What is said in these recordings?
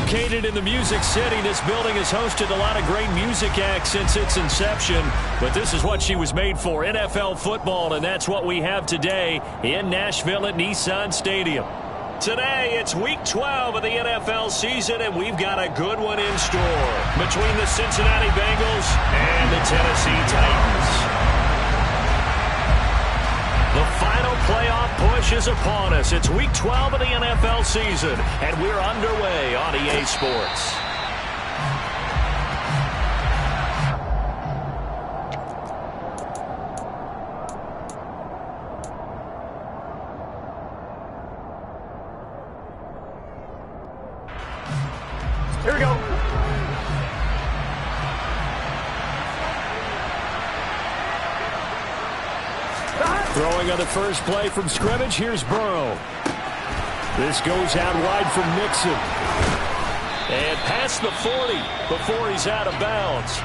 Located in the Music City, this building has hosted a lot of great music acts since its inception. But this is what she was made for, NFL football, and that's what we have today in Nashville at Nissan Stadium. Today, it's Week 12 of the NFL season, and we've got a good one in store between the Cincinnati Bengals and the Tennessee Titans. The final playoff push is upon us. It's Week 12 of the NFL season, and we're underway on EA Sports. Here we go. Throwing on the first play from scrimmage, here's Burrow. This goes out wide from Mixon. And past the 40 before he's out of bounds.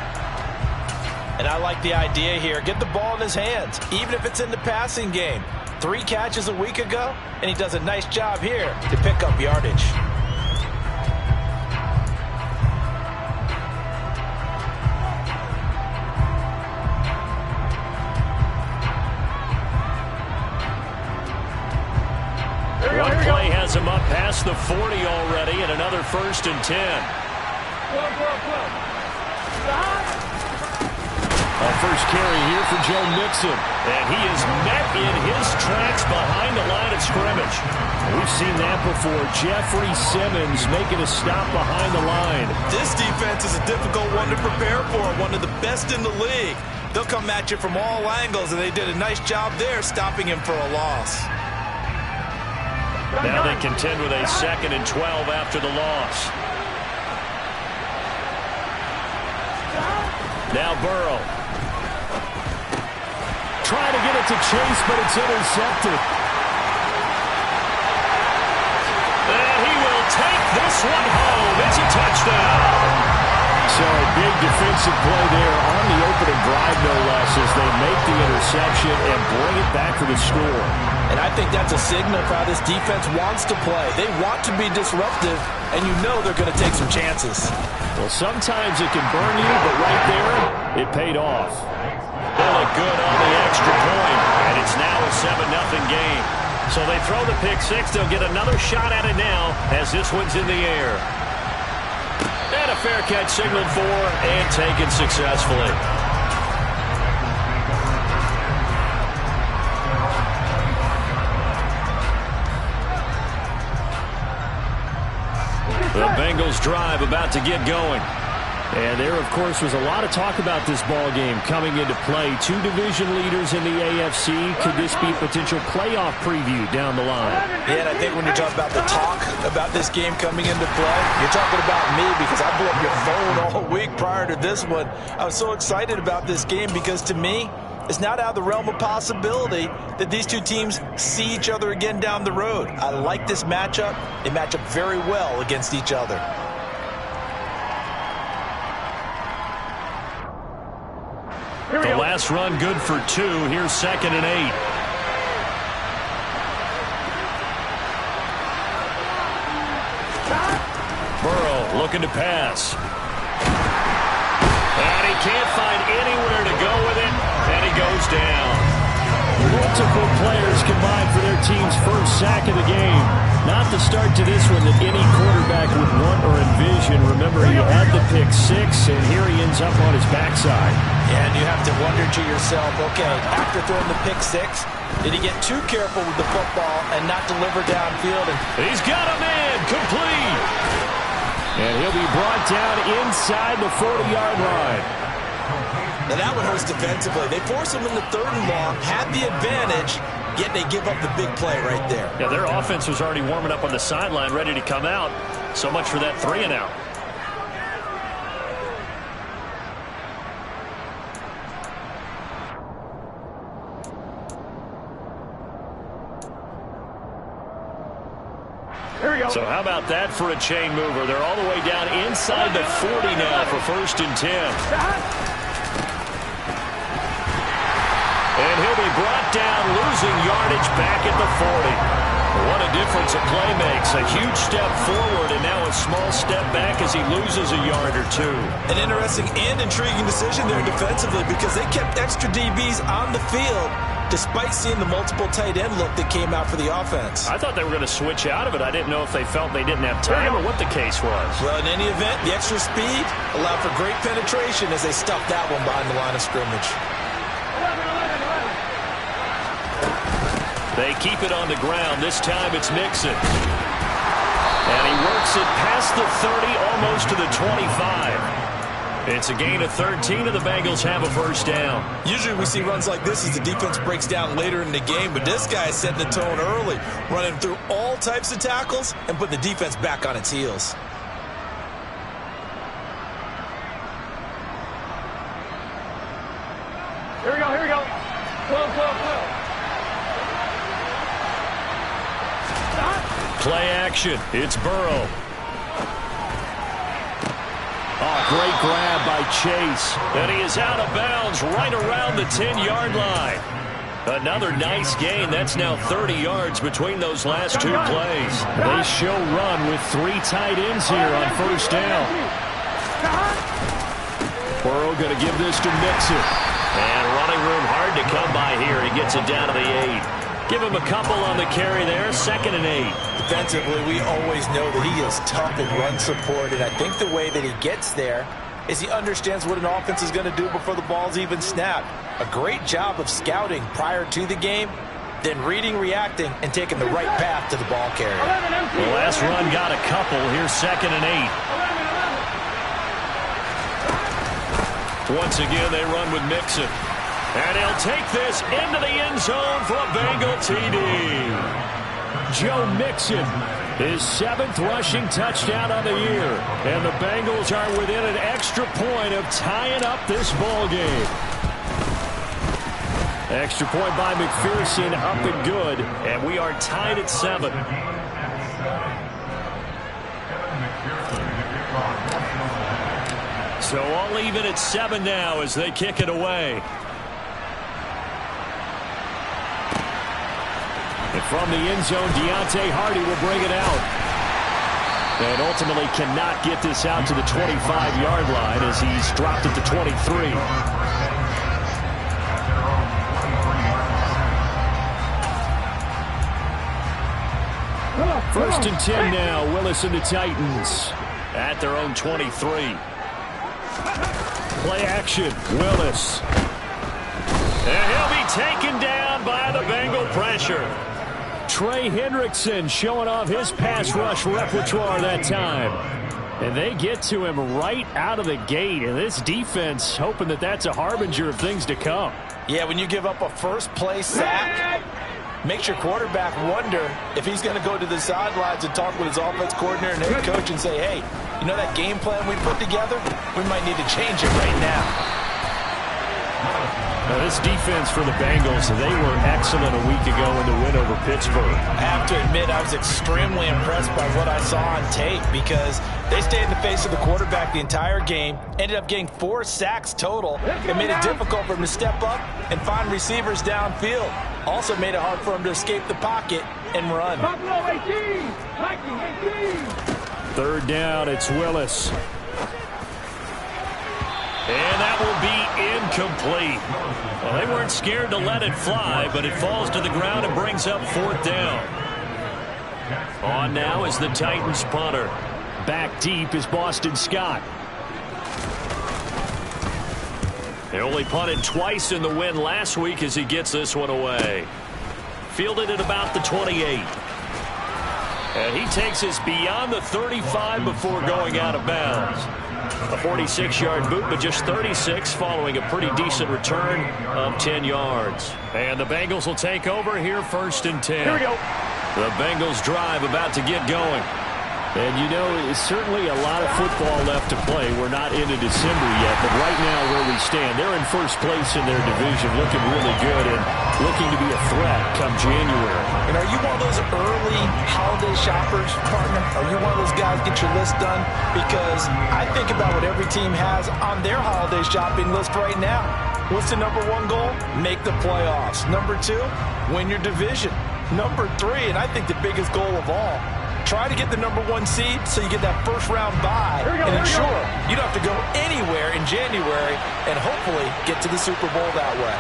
And I like the idea here. Get the ball in his hands, even if it's in the passing game. 3 catches a week ago, and he does a nice job here to pick up yardage. One play has him up past the 40 already, and another 1st and 10. A first carry here for Joe Mixon. And he is met in his tracks behind the line of scrimmage. We've seen that before. Jeffrey Simmons making a stop behind the line. This defense is a difficult one to prepare for, one of the best in the league. They'll come at you from all angles, and they did a nice job there stopping him for a loss. Now they contend with a 2nd and 12 after the loss. Now Burrow. Trying to get it to Chase, but it's intercepted. And he will take this one home. It's a touchdown. So a big defensive play there on the opening drive, no less, as they make the interception and bring it back for the score. And I think that's a signal for how this defense wants to play. They want to be disruptive, and you know they're going to take some chances. Well, sometimes it can burn you, but right there, it paid off. They look good on the extra point, and it's now a 7-0 game. So they throw the pick 6. They'll get another shot at it now as this one's in the air. And a fair catch signaled for and taken successfully. The Bengals drive about to get going. And there, of course, was a lot of talk about this ball game coming into play. 2 division leaders in the AFC. Could this be a potential playoff preview down the line? Yeah, and I think when you talk about the talk about this game coming into play, you're talking about me because I blew up your phone all week prior to this one. I was so excited about this game because to me, it's not out of the realm of possibility that these 2 teams see each other again down the road. I like this matchup. They match up very well against each other. The last run good for 2. Here's 2nd and 8. Burrow looking to pass. And he can't find anywhere to go with it, and he goes down. Multiple players combined for their team's first sack of the game. Not the start to this one that any quarterback would want or envision. Remember, he had the pick 6, and here he ends up on his backside. And you have to wonder to yourself, okay, after throwing the pick 6, did he get too careful with the football and not deliver downfield? And he's got a man, complete. And he'll be brought down inside the 40-yard line. Now that one hurts defensively. They force him in the 3rd and long, had the advantage, yet they give up the big play right there. Yeah, their offense was already warming up on the sideline, ready to come out. So much for that 3 and out. Here we go. So how about that for a chain mover? They're all the way down inside the 40 now for 1st and 10. And he'll be brought down, losing yardage back at the 40. What a difference a play makes. A huge step forward and now a small step back as he loses a yard or two. An interesting and intriguing decision there defensively because they kept extra DBs on the field despite seeing the multiple tight end look that came out for the offense. I thought they were going to switch out of it. I didn't know if they felt they didn't have time or what the case was. Well, in any event, the extra speed allowed for great penetration as they stuffed that one behind the line of scrimmage. They keep it on the ground. This time it's Mixon. And he works it past the 30, almost to the 25. It's a gain of 13, and the Bengals have a first down. Usually we see runs like this as the defense breaks down later in the game, but this guy is setting the tone early, running through all types of tackles and putting the defense back on its heels. Here we go, here we go. 12. Play action. It's Burrow. Oh, great grab by Chase. And he is out of bounds right around the 10-yard line. Another nice gain. That's now 30 yards between those last two plays. They show run with 3 tight ends here on first down. Burrow going to give this to Mixon. And running room hard to come by here. He gets it down to the 8. Give him a couple on the carry there. 2nd and 8. Defensively, we always know that he is tough in run support, and I think the way that he gets there is he understands what an offense is going to do before the ball's even snapped. A great job of scouting prior to the game, then reading, reacting, and taking the right path to the ball carrier. The last run got a couple. Here's 2nd and 8. Once again, they run with Mixon. And he'll take this into the end zone for a Bengal TD. Joe Mixon, his 7th rushing touchdown on the year. And the Bengals are within an extra point of tying up this ball game. Extra point by McPherson, up and good. And we are tied at 7. So all even at 7 now as they kick it away. And from the end zone, Deontay Hardy will bring it out. And ultimately cannot get this out to the 25-yard line as he's dropped at the 23. First and 10 now. Willis and the Titans at their own 23. Play action. Willis. And he'll be taken down by the Bengal pressure. Trey Hendrickson showing off his pass rush repertoire that time. And they get to him right out of the gate. And this defense hoping that that's a harbinger of things to come. Yeah, when you give up a first-play sack, makes your quarterback wonder if he's going to go to the sidelines and talk with his offense coordinator and head coach and say, hey, you know that game plan we put together? We might need to change it right now. Now this defense for the Bengals, they were excellent a week ago in the win over Pittsburgh. I have to admit, I was extremely impressed by what I saw on tape because they stayed in the face of the quarterback the entire game, ended up getting 4 sacks total. It made it difficult for him to step up and find receivers downfield. Also made it hard for him to escape the pocket and run. 3rd down, it's Willis. And that will be incomplete. Well, they weren't scared to let it fly, but it falls to the ground and brings up 4th down. On now is the Titans punter. Back deep is Boston Scott. They only punted twice in the win last week as he gets this one away. Fielded at about the 28. And he takes us beyond the 35 before going out of bounds. A 46-yard boot, but just 36 following a pretty decent return of 10 yards. And the Bengals will take over here 1st and 10. Here we go. The Bengals drive about to get going. And you know, it's certainly a lot of football left to play. We're not into December yet, but right now where we stand, they're in first place in their division, looking really good and looking to be a threat come January. And are you one of those early holiday shoppers, partner? Are you one of those guys get your list done? Because I think about what every team has on their holiday shopping list right now. What's the #1 goal? Make the playoffs. #2, win your division. Number 3, and I think the biggest goal of all. Try to get the number 1 seed so you get that first round bye and ensure you don't have to go anywhere in January and hopefully get to the Super Bowl that way.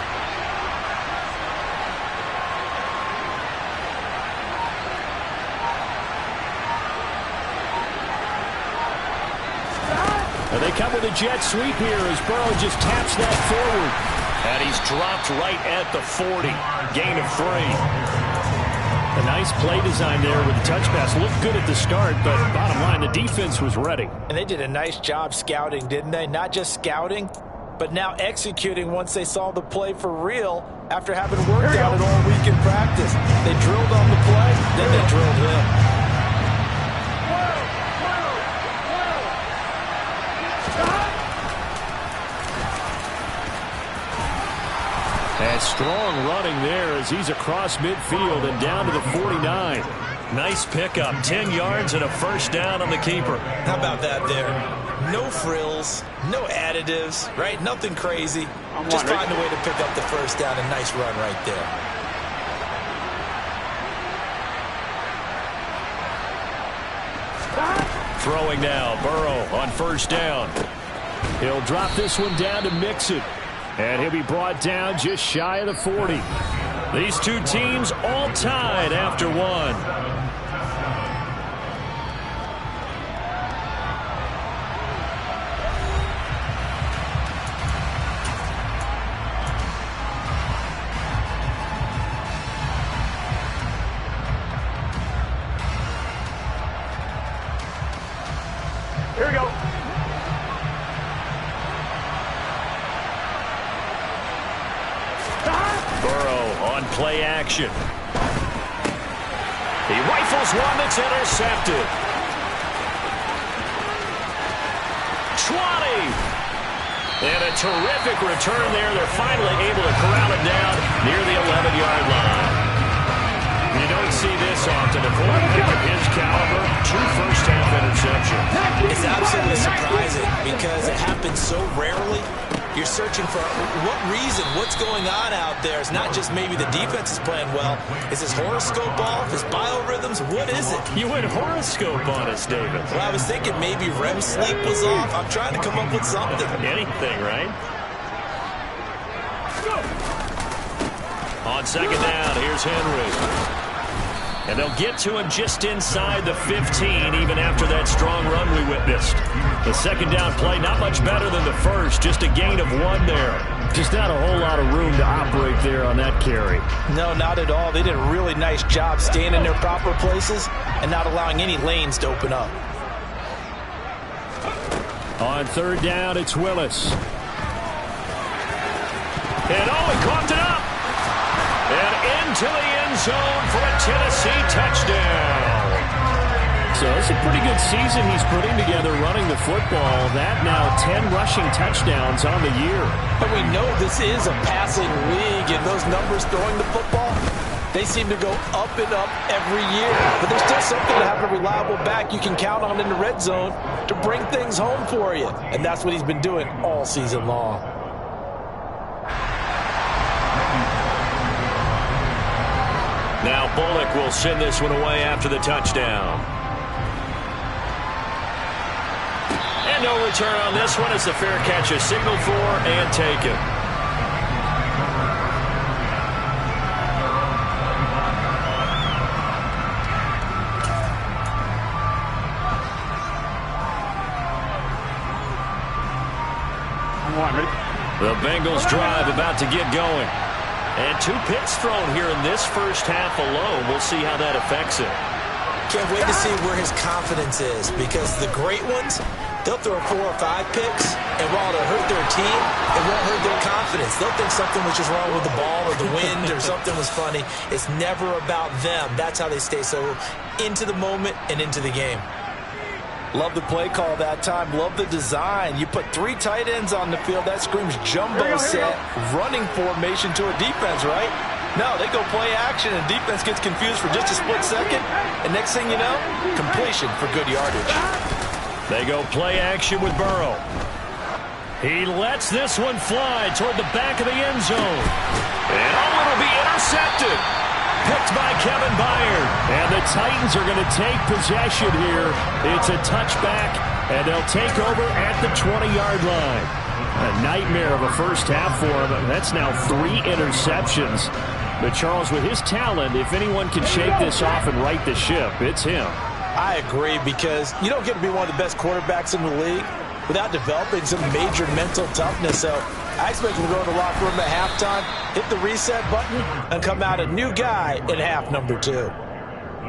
And they come with a jet sweep here as Burrow just taps that forward. And he's dropped right at the 40. Gain of 3. A nice play design there with the touch pass. Looked good at the start, but bottom line, the defense was ready. And they did a nice job scouting, didn't they? Not just scouting, but now executing once they saw the play for real after having worked on it all week in practice. They drilled on the play, then they drilled him. And strong running there as he's across midfield and down to the 49. Nice pickup, 10 yards and a first down on the keeper. How about that there? No frills, no additives, right? Nothing crazy. Just find a way to pick up the first down. A nice run right there. Throwing now, Burrow on first down. He'll drop this one down to Mixon. And he'll be brought down just shy of the 40. These two teams all tied after one. Here we go. Burrow on play action. He rifles one that's intercepted. 20. And a terrific return there. They're finally able to corral it down near the 11-yard line. You don't see this often. A quarterback of his caliber, 2 first-half interceptions. It's absolutely surprising because it happens so rarely. You're searching for what reason, what's going on out there. It's not just maybe the defense is playing well. Is his horoscope off? His biorhythms? What is it? You went horoscope on us, David. Well, I was thinking maybe REM sleep was off. I'm trying to come up with something. Anything, right? On second down, here's Henry. And they'll get to him just inside the 15, even after that strong run we witnessed. The second down play, not much better than the first, just a gain of 1 there. Just not a whole lot of room to operate there on that carry. No, not at all. They did a really nice job staying in their proper places and not allowing any lanes to open up. On third down, it's Willis. And he coughed it up. And into the end zone for a Tennessee touchdown. So it's a pretty good season he's putting together running the football. That now 10 rushing touchdowns on the year. But we know this is a passing league, and those numbers throwing the football, they seem to go up and up every year. But there's still something to have a reliable back you can count on in the red zone to bring things home for you. And that's what he's been doing all season long. Now Bullock will send this one away after the touchdown. And no return on this one as the fair catch is signaled for and taken. The Bengals drive about to get going. And 2 picks thrown here in this first half alone. We'll see how that affects it. Can't wait to see where his confidence is, because the great ones, they'll throw 4 or 5 picks, and while it'll hurt their team, it won't hurt their confidence. They'll think something was just wrong with the ball or the wind or something was funny. It's never about them. That's how they stay so into the moment and into the game. Love the play call that time. Love the design. You put 3 tight ends on the field. That screams jumbo set, running formation to a defense, right? No, they go play action, and defense gets confused for just a split second. And next thing you know, completion for good yardage. They go play action with Burrow. He lets this one fly toward the back of the end zone. And it'll be intercepted. Picked by Kevin the Titans are going to take possession here. It's a touchback, and they'll take over at the 20-yard line. A nightmare of a first half for him. That's now 3 interceptions. But Charles, with his talent, if anyone can shake this off and right the ship, it's him. I agree, because you don't get to be one of the best quarterbacks in the league without developing some major mental toughness. So I expect him to go in the locker room at halftime, hit the reset button, and come out a new guy in half number 2.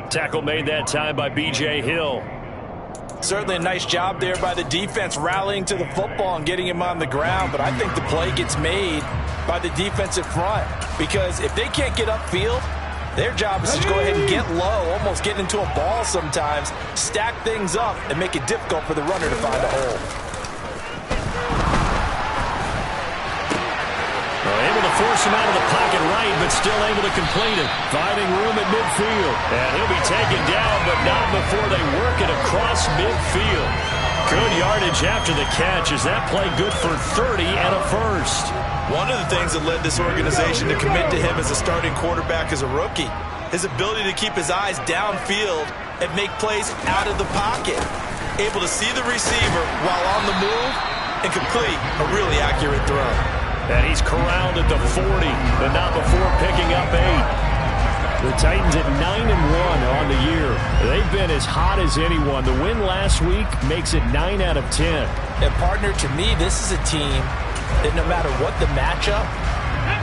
Tackle made that time by B.J. Hill. Certainly a nice job there by the defense rallying to the football and getting him on the ground. But I think the play gets made by the defensive front, because if they can't get upfield, their job is to go ahead and get low, almost get into a ball sometimes, stack things up, and make it difficult for the runner to find a hole. Able to force him out of the pocket right, but still able to complete it. Finding room at midfield. And he'll be taken down, but not before they work it across midfield. Good yardage after the catch. Is that play good for 30 and a first? One of the things that led this organization to commit to him as a starting quarterback as a rookie, his ability to keep his eyes downfield and make plays out of the pocket. Able to see the receiver while on the move and complete a really accurate throw. And he's corralled at the 40, but not before picking up 8. The Titans at 9-1 on the year. They've been as hot as anyone. The win last week makes it 9 out of 10. And partner, to me, this is a team that no matter what the matchup,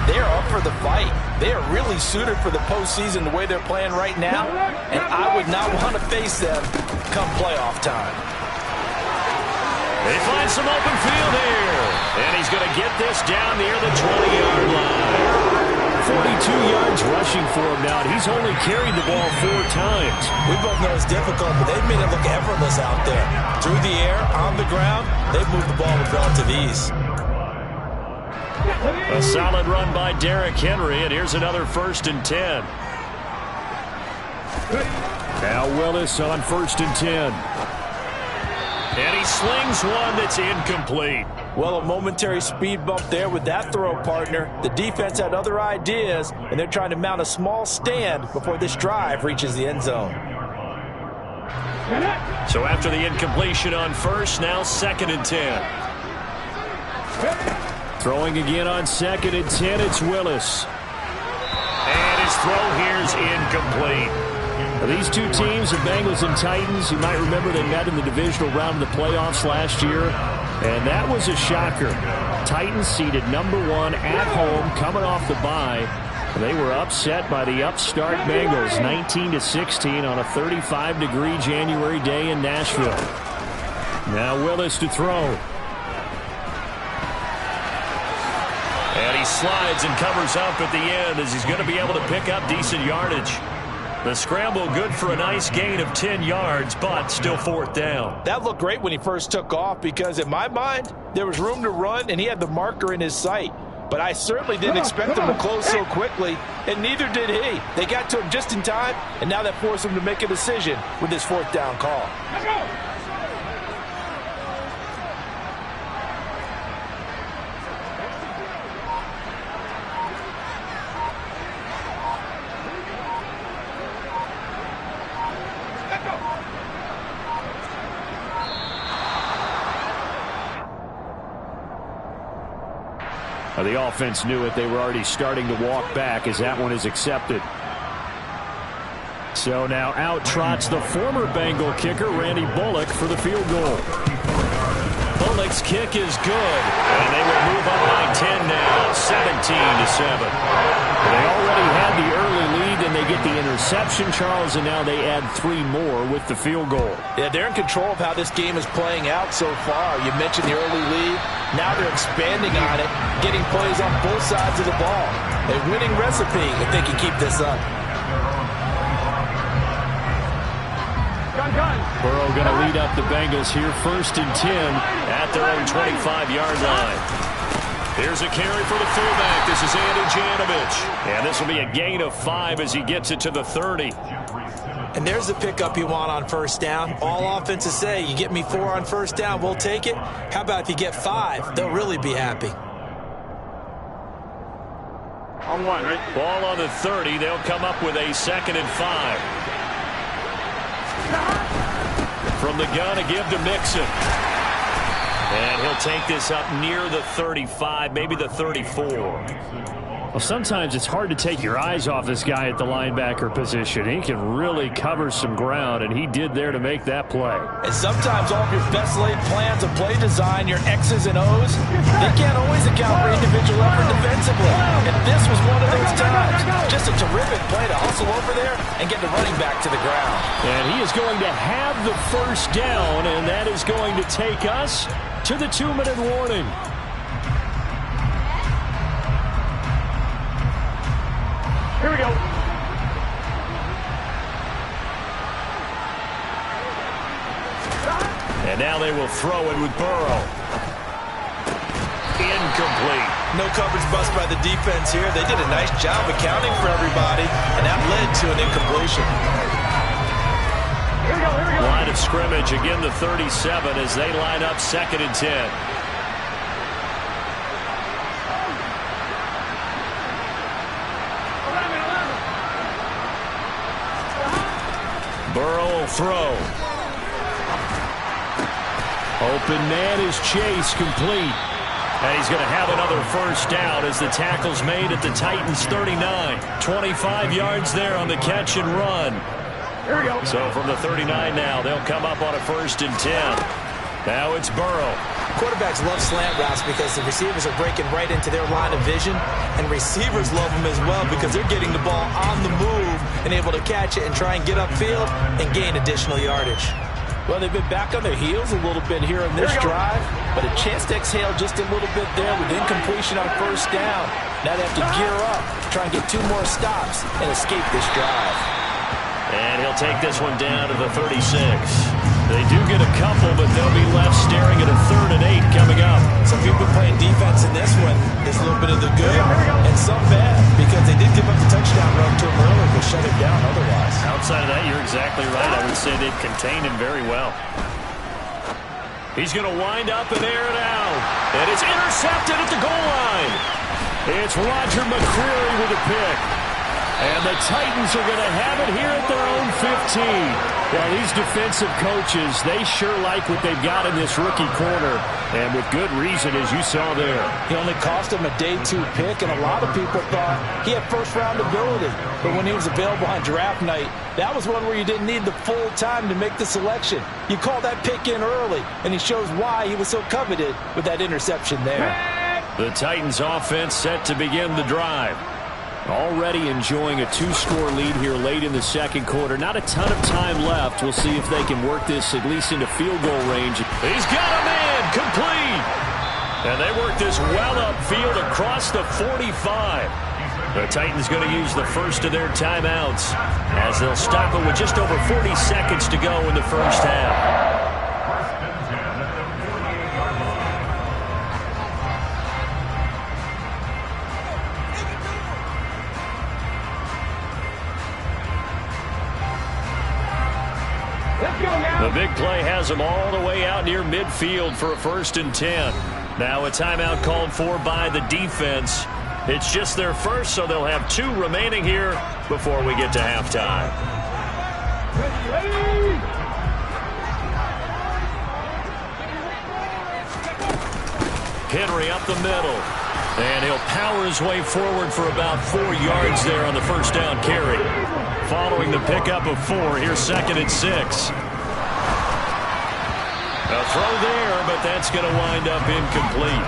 they're up for the fight. They are really suited for the postseason the way they're playing right now, and I would not want to face them come playoff time. They find some open field here, and he's going to get this down near the 20-yard line. 42 yards rushing for him now, and he's only carried the ball 4 times. We both know it's difficult, but they've made it look effortless out there. Through the air, on the ground, they've moved the ball with relative ease. A solid run by Derrick Henry, and here's another 1st and 10. Now Willis on 1st and 10. And he slings one that's incomplete. Well, a momentary speed bump there with that throw, partner. The defense had other ideas, and they're trying to mount a small stand before this drive reaches the end zone. So after the incompletion on 1st, now 2nd and 10. Throwing again on 2nd and 10, it's Willis. And his throw here's incomplete. These two teams, the Bengals and Titans, you might remember they met in the divisional round of the playoffs last year, and that was a shocker. Titans seeded #1 at home, coming off the bye. They were upset by the upstart Bengals, 19-16 on a 35-degree January day in Nashville. Now Willis to throw. And he slides and covers up at the end as he's going to be able to pick up decent yardage. The scramble good for a nice gain of 10 yards, but still 4th down. That looked great when he first took off, because in my mind, there was room to run and he had the marker in his sight. But I certainly didn't expect him to close so quickly, and neither did he. They got to him just in time, and now that forced him to make a decision with this 4th down call. Let's go. The offense knew it. They were already starting to walk back as that one is accepted. So now out trots the former Bengal kicker, Randy Bullock, for the field goal. Bullock's kick is good, and they will move up by 10 now, 17-7. They already had the early lead, and they get the interception, Charles, and now they add 3 more with the field goal. Yeah, they're in control of how this game is playing out so far. You mentioned the early lead. Now they're expanding on it, getting plays on both sides of the ball. A winning recipe if they can keep this up. Burrow going to lead up the Bengals here, 1st and 10 at their own 25-yard line. Here's a carry for the fullback. This is Andy Janovich. And this will be a gain of 5 as he gets it to the 30. And there's the pickup you want on 1st down. All offenses say, you get me 4 on 1st down, we'll take it. How about if you get 5? They'll really be happy. On 1, right? Ball on the 30. They'll come up with a 2nd and 5. From the gun, a give to Mixon. And he'll take this up near the 35, maybe the 34. Well, sometimes it's hard to take your eyes off this guy at the linebacker position. He can really cover some ground, and he did there to make that play. And sometimes all of your best laid plans of play design, your X's and O's, they can't always account for individual effort defensively. And this was one of those times. Just a terrific play to hustle over there and get the running back to the ground. And he is going to have the first down, and that is going to take us to the 2-minute warning. Here we go. And now they will throw it with Burrow. Incomplete. No coverage bust by the defense here. They did a nice job accounting for everybody, and that led to an incompletion. Here we go, here we go. Line of scrimmage, again the 37 as they line up 2nd and 10. Burrow will throw. Open man is Chase, complete. And he's going to have another first down as the tackle's made at the Titans 39. 25 yards there on the catch and run. Here we go. So from the 39 now, they'll come up on a 1st and 10. Now it's Burrow. Quarterbacks love slant routes because the receivers are breaking right into their line of vision, and receivers love them as well because they're getting the ball on the move and able to catch it and try and get upfield and gain additional yardage. Well, they've been back on their heels a little bit here in this drive, but a chance to exhale just a little bit there with incompletion on first down. Now they have to gear up, try and get 2 more stops, and escape this drive. And he'll take this one down to the 36. They do get a couple, but they'll be left staring at a 3rd and 8 coming up. Some people playing defense in this one. There's a little bit of the good and some bad because they did give up the touchdown run to him earlier, but shut it down otherwise. Outside of that, you're exactly right. I would say they've contained him very well. He's going to wind up and air it out. And it's intercepted at the goal line. It's Roger McCreary with a pick. And the Titans are going to have it here at their own 15. Well, these defensive coaches, they sure like what they've got in this rookie corner. And with good reason, as you saw there. He only cost him a day 2 pick, and a lot of people thought he had first-round ability. But when he was available on draft night, that was one where you didn't need the full time to make the selection. You call that pick in early, and he shows why he was so coveted with that interception there. The Titans offense set to begin the drive. Already enjoying a 2-score lead here late in the 2nd quarter. Not a ton of time left. We'll see if they can work this at least into field goal range. He's got a man, complete. And they work this well upfield across the 45. The Titans going to use the first of their timeouts as they'll stop it with just over 40 seconds to go in the first half. The big play has them all the way out near midfield for a 1st and 10. Now a timeout called for by the defense. It's just their first, so they'll have 2 remaining here before we get to halftime. Henry up the middle. And he'll power his way forward for about 4 yards there on the first down carry. Following the pickup of 4, here's 2nd and 6. A throw there, but that's going to wind up incomplete.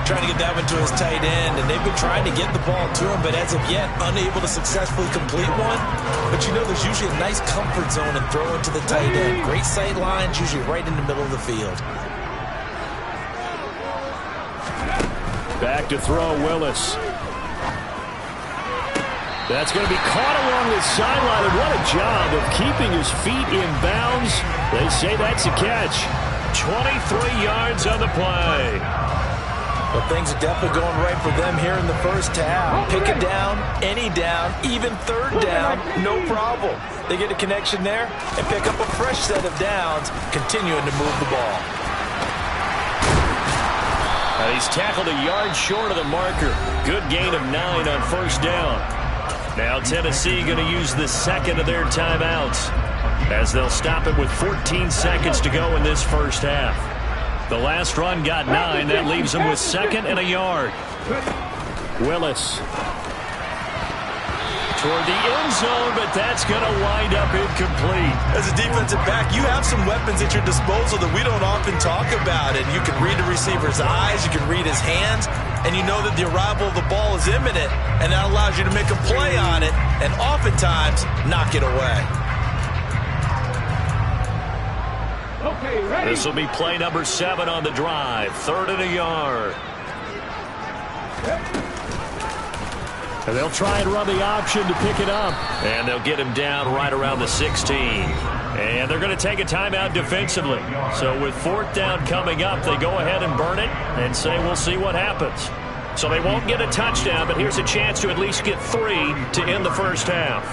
Trying to get that one to his tight end, and they've been trying to get the ball to him, but as of yet, unable to successfully complete one. But you know there's usually a nice comfort zone and throw it to the tight end. Great sight lines, usually right in the middle of the field. Back to throw, Willis. That's going to be caught along the sideline, and what a job of keeping his feet in bounds. They say that's a catch. 23 yards on the play. Well, things are definitely going right for them here in the first half. Pick it down, any down, even 3rd down, no problem. They get a connection there and pick up a fresh set of downs, continuing to move the ball. And he's tackled a yard short of the marker. Good gain of 9 on 1st down. Now Tennessee going to use the 2nd of their timeouts. as they'll stop it with 14 seconds to go in this first half. The last run got 9. That leaves them with 2nd and a yard. Willis. Toward the end zone, but that's going to wind up incomplete. As a defensive back, you have some weapons at your disposal that we don't often talk about. And you can read the receiver's eyes, you can read his hands, and you know that the arrival of the ball is imminent, and that allows you to make a play on it and oftentimes knock it away. This will be play number 7 on the drive. 3rd and a yard. And they'll try and run the option to pick it up. And they'll get him down right around the 16. And they're going to take a timeout defensively. So with 4th down coming up, they go ahead and burn it and say we'll see what happens. So they won't get a touchdown, but here's a chance to at least get 3 to end the first half.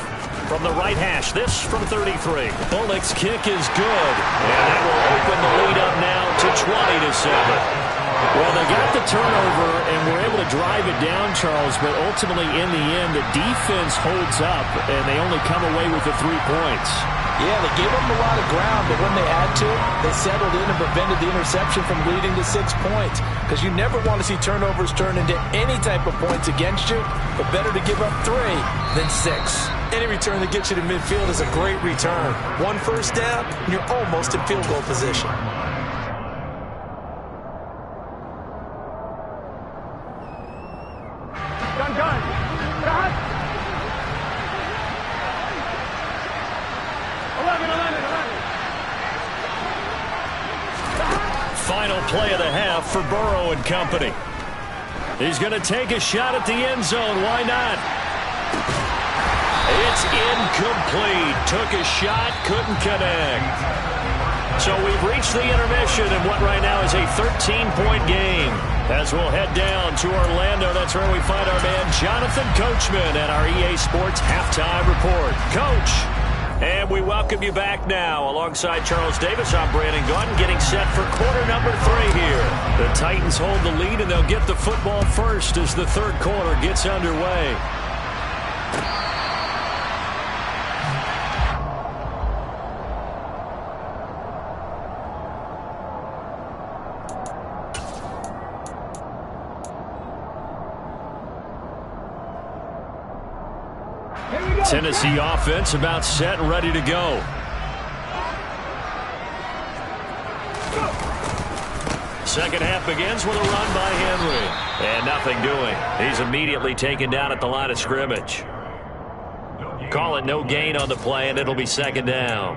From the right hash, this from 33. Bullock's kick is good. And that will open the lead up now to 20-7. Well, they got the turnover and were able to drive it down, Charles, but ultimately in the end, the defense holds up, and they only come away with the 3 points. Yeah, they gave them a lot of ground, but when they had to, they settled in and prevented the interception from leading to 6 points. Because you never want to see turnovers turn into any type of points against you, but better to give up 3 than 6. Any return that gets you to midfield is a great return. 1 first down, and you're almost in field goal position. Final play of the half for Burrow and company. He's going to take a shot at the end zone. Why not? It's incomplete. Took a shot, couldn't connect. So we've reached the intermission in what right now is a 13-point game. As we'll head down to Orlando, that's where we find our man Jonathan Coachman at our EA Sports Halftime Report. Coach. And we welcome you back now. Alongside Charles Davis, I'm Brandon Gaudin, getting set for quarter number 3 here. The Titans hold the lead, and they'll get the football first as the 3rd quarter gets underway. Tennessee offense about set and ready to go. Second half begins with a run by Henry. And nothing doing. He's immediately taken down at the line of scrimmage. Call it no gain on the play, and it'll be 2nd down.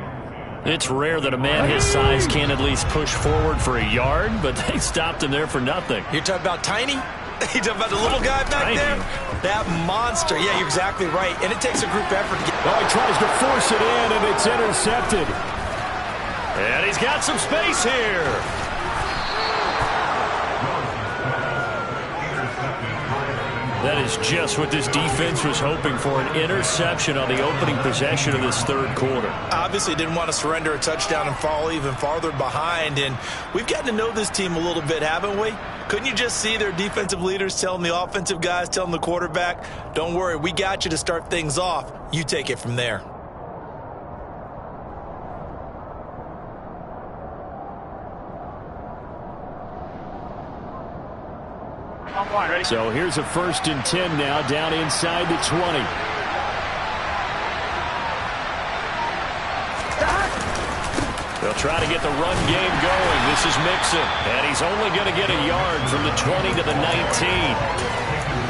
It's rare that a man his size can at least push forward for a yard, but they stopped him there for nothing. You're talking about tiny? You talking about the little guy back there? That monster. Yeah, you're exactly right. And it takes a group effort to get... Oh, he tries to force it in, and it's intercepted. And he's got some space here. That is just what this defense was hoping for, an interception on the opening possession of this 3rd quarter. Obviously didn't want to surrender a touchdown and fall even farther behind. And we've gotten to know this team a little bit, haven't we? Couldn't you just see their defensive leaders telling the offensive guys, telling the quarterback, don't worry, we got you to start things off. You take it from there. So here's a 1st and 10 now, down inside the 20. They'll try to get the run game going. This is Mixon, and he's only going to get a yard from the 20 to the 19.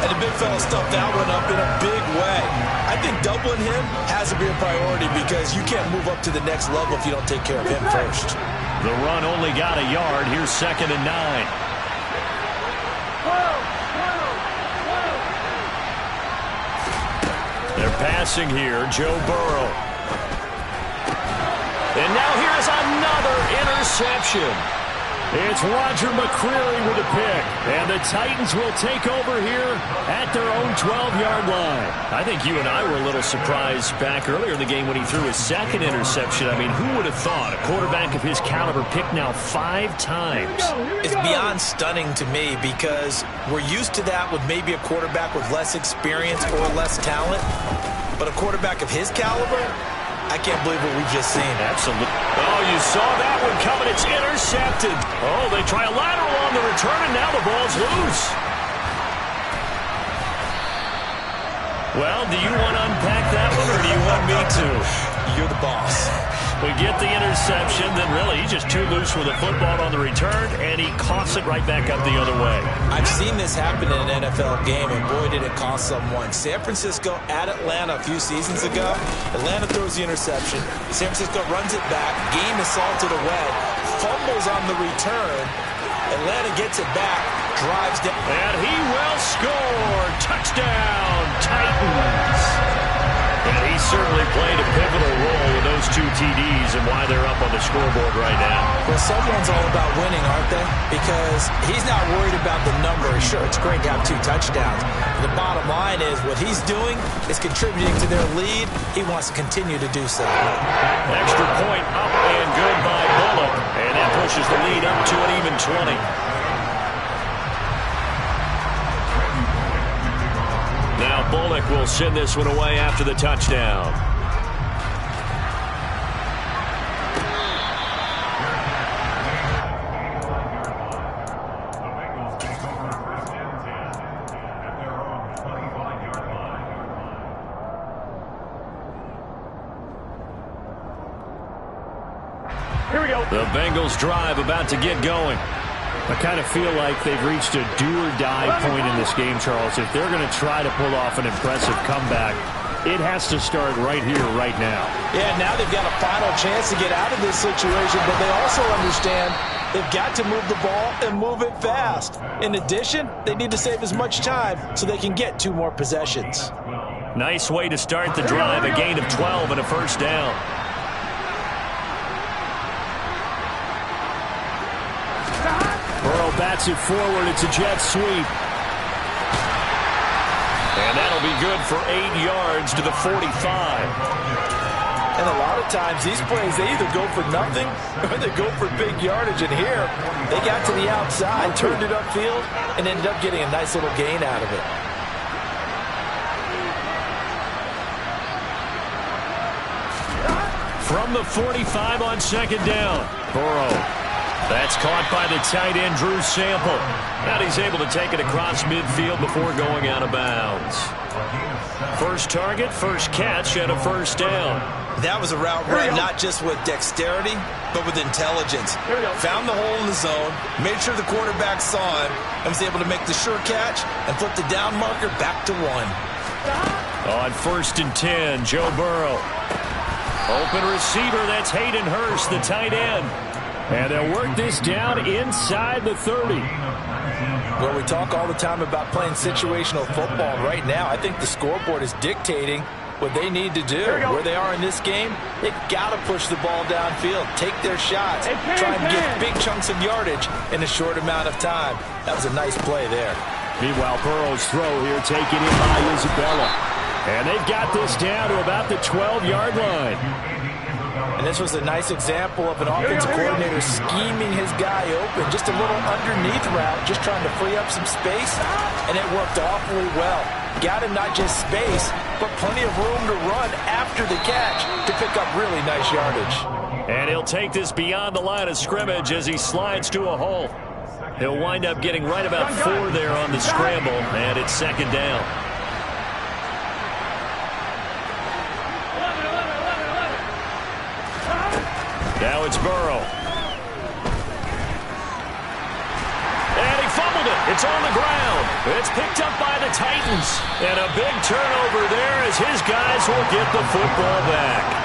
And the big fella stuffed that one up in a big way. I think doubling him has to be a priority because you can't move up to the next level if you don't take care of him first. The run only got a yard. Here's 2nd and 9. They're passing here, Joe Burrow. And now here's another interception. It's Roger McCreary with a pick. And the Titans will take over here at their own 12-yard line. I think you and I were a little surprised back earlier in the game when he threw his 2nd interception. I mean, who would have thought a quarterback of his caliber picked now 5 times? It's beyond stunning to me because we're used to that with maybe a quarterback with less experience or less talent. But a quarterback of his caliber, I can't believe what we've just seen. Absolutely. Oh, you saw that one coming. It's intercepted. Oh, they try a lateral on the return, and now the ball's loose. Well, do you want to unpack that one, or do you want me to? You're the boss. We get the interception, then really he's just too loose with the football on the return, and he coughs it right back up the other way. I've seen this happen in an NFL game, and boy, did it cost someone. San Francisco at Atlanta a few seasons ago. Atlanta throws the interception. San Francisco runs it back. Game is salted away. Fumbles on the return. Atlanta gets it back. Drives down. And he will score. Touchdown, Titans. And he certainly played a pivotal role with those 2 TDs and why they're up on the scoreboard right now. Well, someone's all about winning, aren't they? Because he's not worried about the number. Sure, it's great to have 2 touchdowns. The bottom line is what he's doing is contributing to their lead. He wants to continue to do so. Extra point up and good by Bullock. And that pushes the lead up to an even 20. Now Bullock will send this one away after the touchdown. Here we go. The Bengals drive about to get going. I kind of feel like they've reached a do-or-die point in this game, Charles. If they're going to try to pull off an impressive comeback, it has to start right here, right now. Yeah, now they've got a final chance to get out of this situation, but they also understand they've got to move the ball and move it fast. In addition, they need to save as much time so they can get 2 more possessions. Nice way to start the drive, a gain of 12 and a first down. Burrow bats it forward. It's a jet sweep. And that'll be good for 8 yards to the 45. And a lot of times these plays, they either go for nothing or they go for big yardage. And here, they got to the outside, turned it upfield, and ended up getting a nice little gain out of it. From the 45 on second down. Burrow. That's caught by the tight end, Drew Sample. Now he's able to take it across midfield before going out of bounds. First target, first catch, and a first down. That was a route run not just with dexterity, but with intelligence. Found the hole in the zone, made sure the quarterback saw him, and was able to make the sure catch and flip the down marker back to 1. On 1st and 10, Joe Burrow. Open receiver, that's Hayden Hurst, the tight end. And they'll work this down inside the 30. Well, we talk all the time about playing situational football. Right now, I think the scoreboard is dictating what they need to do. Where they are in this game, they've got to push the ball downfield, take their shots, try and get big chunks of yardage in a short amount of time. That was a nice play there. Meanwhile, Burrow's throw here taken in by Isabella. And they've got this down to about the 12-yard line. And this was a nice example of an offensive coordinator scheming his guy open. Just a little underneath route, just trying to free up some space, and it worked awfully well. Got him not just space, but plenty of room to run after the catch to pick up really nice yardage. And he'll take this beyond the line of scrimmage as he slides to a hole. He'll wind up getting right about 4 there on the scramble, and it's second down. Now it's Burrow. And he fumbled it. It's on the ground. It's picked up by the Titans. And a big turnover there as his guys will get the football back.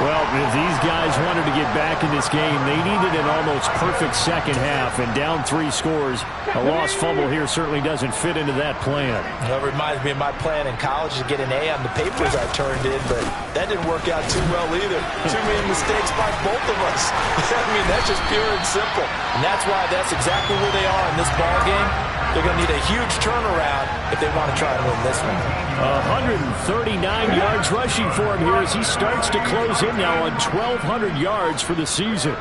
Well, if these guys wanted to get back in this game, they needed an almost perfect second half. And down 3 scores, a lost fumble here certainly doesn't fit into that plan. Well, it reminds me of my plan in college to get an A on the papers I turned in, but that didn't work out too well either. Too many mistakes by both of us. I mean, that's just pure and simple. And that's why that's exactly where they are in this ball game. They're going to need a huge turnaround if they want to try and win this one. 139 yards rushing for him here as he starts to close in now on 1,200 yards for the season.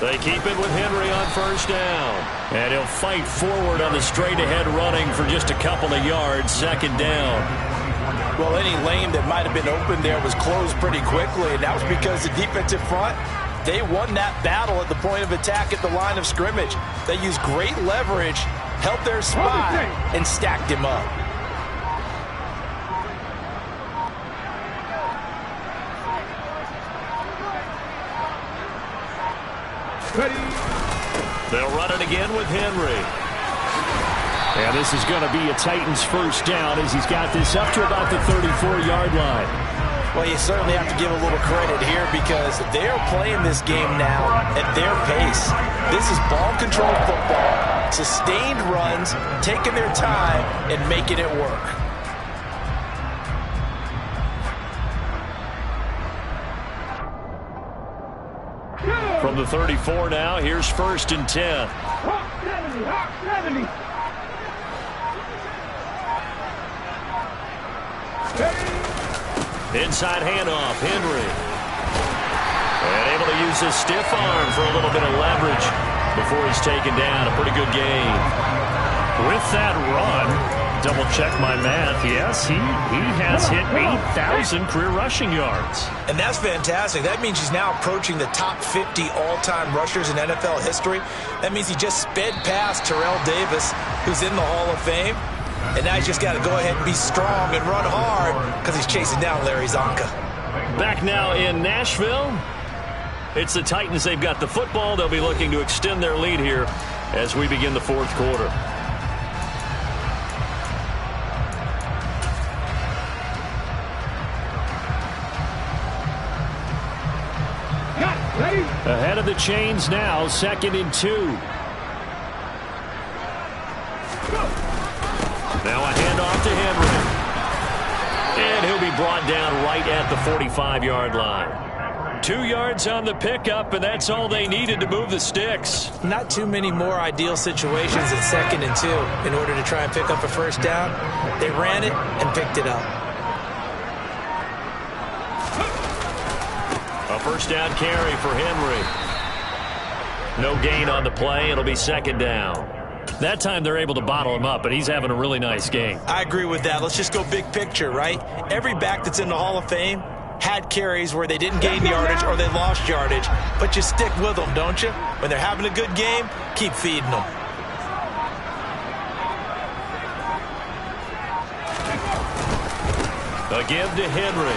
They keep it with Henry on first down. And he'll fight forward on the straight-ahead running for just a couple of yards, second down. Well, any lane that might have been open there was closed pretty quickly, and that was because the defensive front, they won that battle at the point of attack at the line of scrimmage. They used great leverage, held their spot, and stacked him up. They'll run it again with Henry. And this is going to be a Titans first down as he's got this up to about the 34-yard line. Well, you certainly have to give a little credit here because they're playing this game now at their pace. This is ball-controlled football, sustained runs, taking their time, and making it work. From the 34 now, here's first and 10. Inside handoff, Henry. And able to use his stiff arm for a little bit of leverage before he's taken down. A pretty good gain. With that run, double check my math. Yes, he has hit 8,000 career rushing yards. And that's fantastic. That means he's now approaching the top 50 all-time rushers in NFL history. That means he just sped past Terrell Davis, who's in the Hall of Fame. And now he's just got to go ahead and be strong and run hard because he's chasing down Larry Zonka. Back now in Nashville. It's the Titans. They've got the football. They'll be looking to extend their lead here as we begin the fourth quarter. Ahead of the chains now, 2nd and 2. Now a handoff to Henry. And he'll be brought down right at the 45-yard line. 2 yards on the pickup, and that's all they needed to move the sticks. Not too many more ideal situations at 2nd and 2 in order to try and pick up a first down. They ran it and picked it up. A first down carry for Henry. No gain on the play. It'll be second down. That time they're able to bottle him up, and he's having a really nice game. I agree with that. Let's just go big picture, right? Every back that's in the Hall of Fame had carries where they didn't gain yardage or they lost yardage, but you stick with them, don't you? When they're having a good game, keep feeding them. A give to Henry.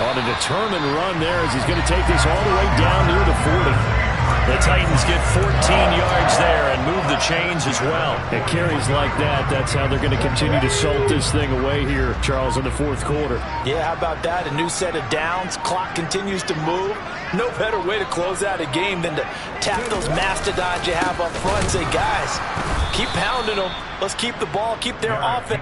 On a determined run there as he's going to take this all the way down near the 40. The Titans get 14 yards there and move the chains as well. It carries like that. That's how they're going to continue to salt this thing away here, Charles, in the fourth quarter. Yeah, how about that? A new set of downs. Clock continues to move. No better way to close out a game than to tap those mastodons you have up front and say, guys, keep pounding them. Let's keep the ball, keep their offense.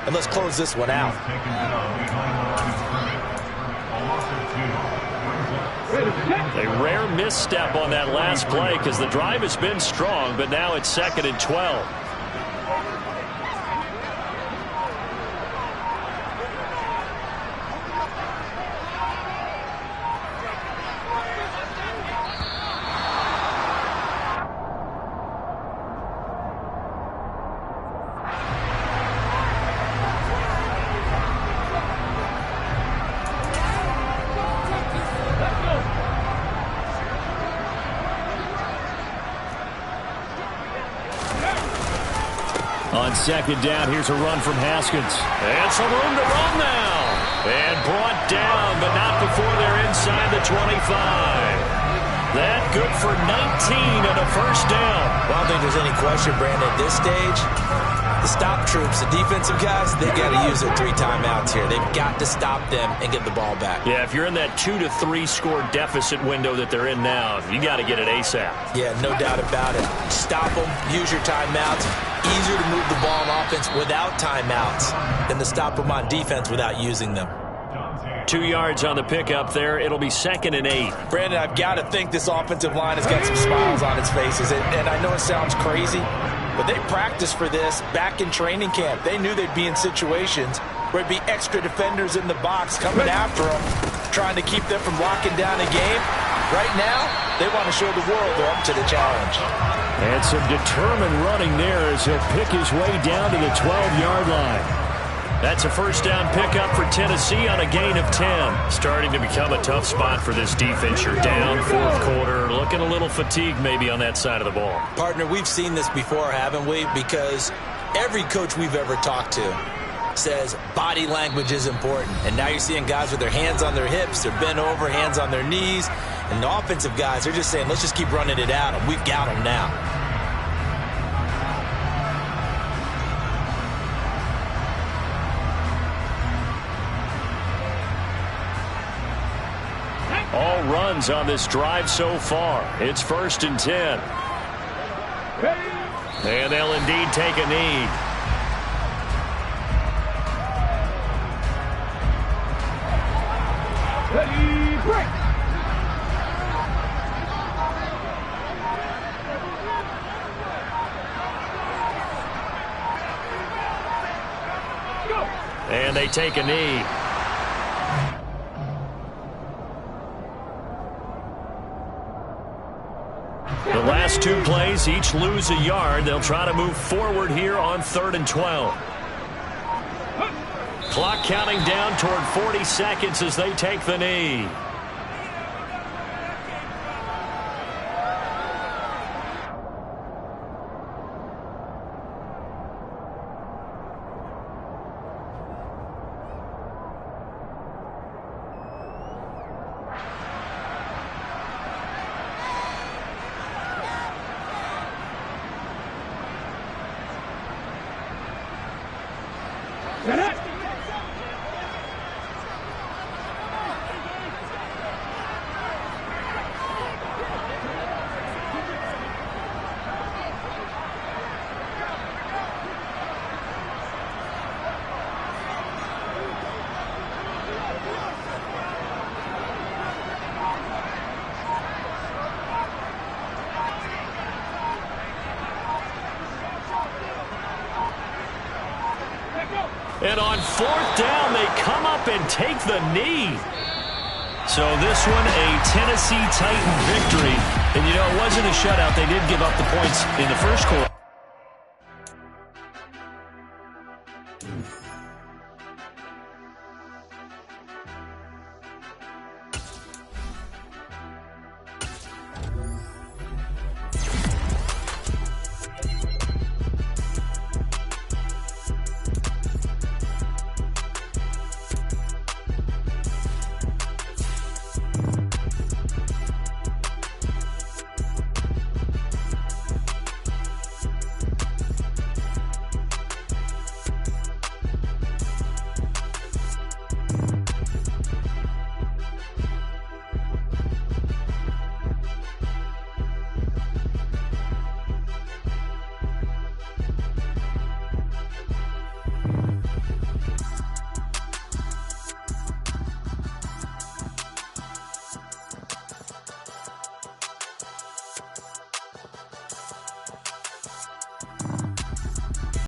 And let's close this one out. A rare misstep on that last play because the drive has been strong, but now it's 2nd and 12. On second down, here's a run from Haskins. And some room to run now. And brought down, but not before they're inside the 25. That good for 19 and a first down. Well, I don't think there's any question, Brandon, at this stage, the stop troops, the defensive guys, they've got to use their 3 timeouts here. They've got to stop them and get the ball back. Yeah, if you're in that 2 to 3 score deficit window that they're in now, you got to get it ASAP. Yeah, no doubt about it. Stop them, use your timeouts. Easier to move the ball on offense without timeouts than to stop them on defense without using them. 2 yards on the pickup there. It'll be 2nd and 8. Brandon, I've got to think this offensive line has got some smiles on its faces. And I know it sounds crazy, but they practiced for this back in training camp. They knew they'd be in situations where it'd be extra defenders in the box coming after them, trying to keep them from locking down a game. Right now, they want to show the world they're up to the challenge. And some determined running there as he'll pick his way down to the 12-yard line. That's a first down pickup for Tennessee on a gain of 10. Starting to become a tough spot for this defense. You're down, fourth quarter, looking a little fatigued maybe on that side of the ball. Partner, we've seen this before, haven't we? Because every coach we've ever talked to says body language is important. And now you're seeing guys with their hands on their hips, they're bent over, hands on their knees. And the offensive guys, they're just saying, let's just keep running it at them. We've got them now. All runs on this drive so far. It's 1st and 10. And they'll indeed take a knee. And they take a knee. The last 2 plays, each lose a yard. They'll try to move forward here on 3rd and 12. Clock counting down toward 40 seconds as they take the knee. And on 4th down, they come up and take the knee. So this one, a Tennessee Titan victory. And, you know, it wasn't a shutout. They did give up the points in the first quarter.